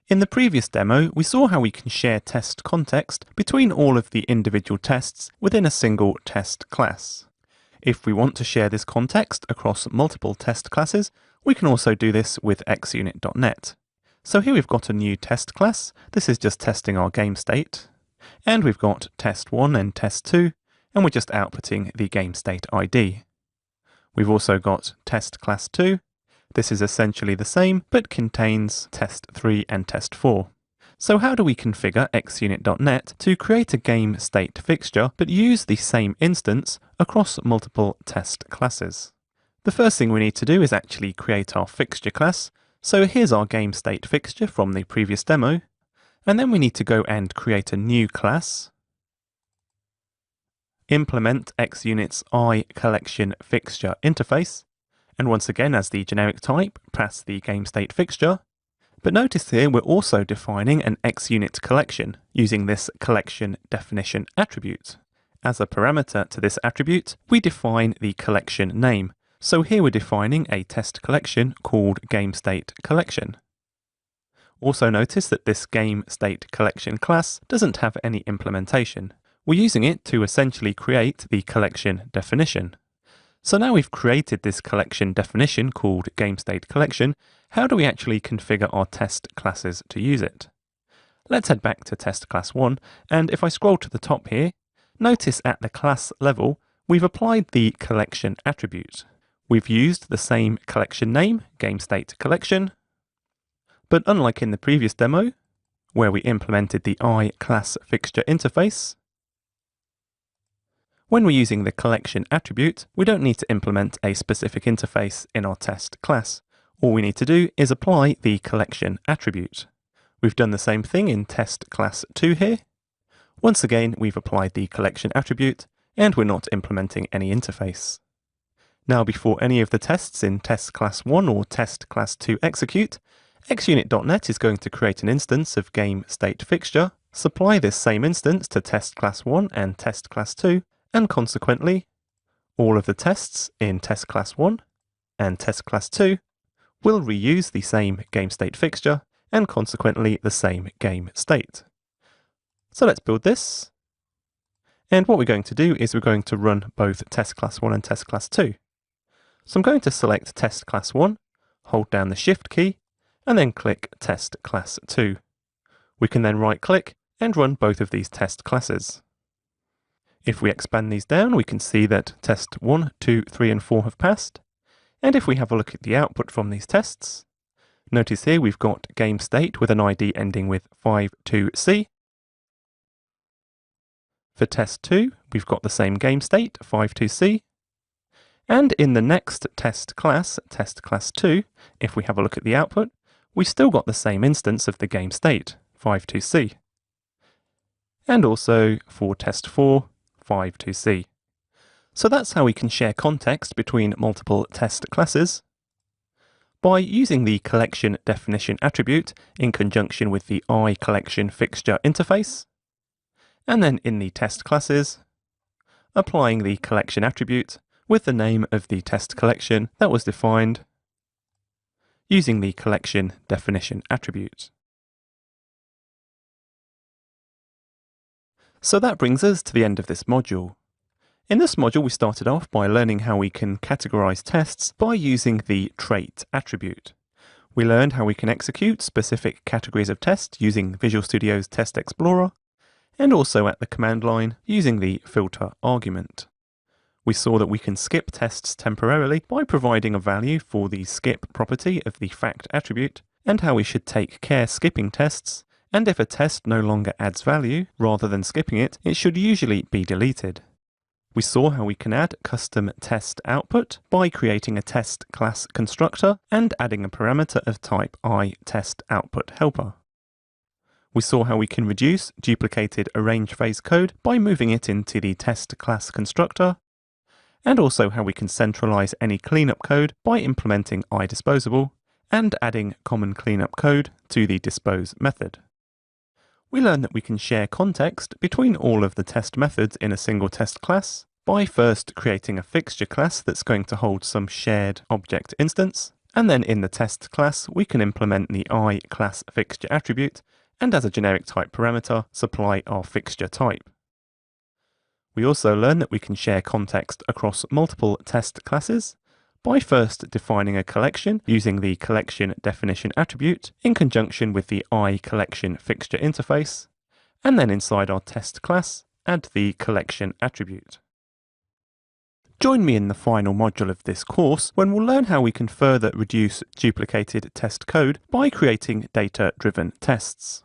In the previous demo, we saw how we can share test context between all of the individual tests within a single test class. If we want to share this context across multiple test classes, we can also do this with xunit.net. So here we've got a new test class. This is just testing our game state. And we've got test1 and test2, and we're just outputting the game state ID. We've also got test class 2. This is essentially the same, but contains test3 and test4. So how do we configure xunit.net to create a game state fixture, but use the same instance across multiple test classes? The first thing we need to do is actually create our fixture class. So here's our game state fixture from the previous demo. And then we need to go and create a new class. Implement xunit's iCollectionFixture interface. And once again, as the generic type, pass the game state fixture. But notice here we're also defining an xunit collection using this collection definition attribute. As a parameter to this attribute, we define the collection name. So here we're defining a test collection called GameStateCollection. Also notice that this GameStateCollection class doesn't have any implementation. We're using it to essentially create the collection definition. So now we've created this collection definition called GameStateCollection, how do we actually configure our test classes to use it? Let's head back to test class 1, and if I scroll to the top here, notice at the class level, we've applied the collection attribute. We've used the same collection name, GameStateCollection, but unlike in the previous demo, where we implemented the iClassFixture interface, when we're using the collection attribute, we don't need to implement a specific interface in our test class. All we need to do is apply the collection attribute. We've done the same thing in test class 2 here. Once again, we've applied the collection attribute, and we're not implementing any interface. Now, before any of the tests in test class 1 or test class 2 execute, xunit.net is going to create an instance of GameStateFixture, supply this same instance to test class 1 and test class 2, and consequently, all of the tests in test class 1 and test class 2 will reuse the same game state fixture and consequently the same game state. So let's build this. And what we're going to do is we're going to run both test class 1 and test class 2. So I'm going to select test class 1, hold down the shift key, and then click test class 2. We can then right click and run both of these test classes. If we expand these down, we can see that test 1, 2, 3, and 4 have passed. And if we have a look at the output from these tests, notice here we've got game state with an ID ending with 52C. For test 2, we've got the same game state, 52C. And in the next test class 2, if we have a look at the output, we've still got the same instance of the game state, 52C. And also for test 4, 52C. So that's how we can share context between multiple test classes by using the collection definition attribute in conjunction with the iCollectionFixture interface, and then in the test classes, applying the collection attribute with the name of the test collection that was defined using the collection definition attribute. So that brings us to the end of this module. In this module, we started off by learning how we can categorize tests by using the trait attribute. We learned how we can execute specific categories of tests using Visual Studio's Test Explorer, and also at the command line using the filter argument. We saw that we can skip tests temporarily by providing a value for the skip property of the fact attribute, and how we should take care skipping tests, and if a test no longer adds value, rather than skipping it, it should usually be deleted. We saw how we can add custom test output by creating a test class constructor and adding a parameter of type iTestOutputHelper. We saw how we can reduce duplicated arrange phase code by moving it into the test class constructor, and also how we can centralize any cleanup code by implementing iDisposable and adding common cleanup code to the dispose method. We learned that we can share context between all of the test methods in a single test class by first creating a fixture class that's going to hold some shared object instance, And then in the test class, we can implement the iClassFixture attribute, and as a generic type parameter, supply our fixture type. We also learn that we can share context across multiple test classes by first defining a collection using the collection definition attribute in conjunction with the iCollectionFixture interface, and then inside our test class, add the collection attribute. Join me in the final module of this course when we'll learn how we can further reduce duplicated test code by creating data-driven tests.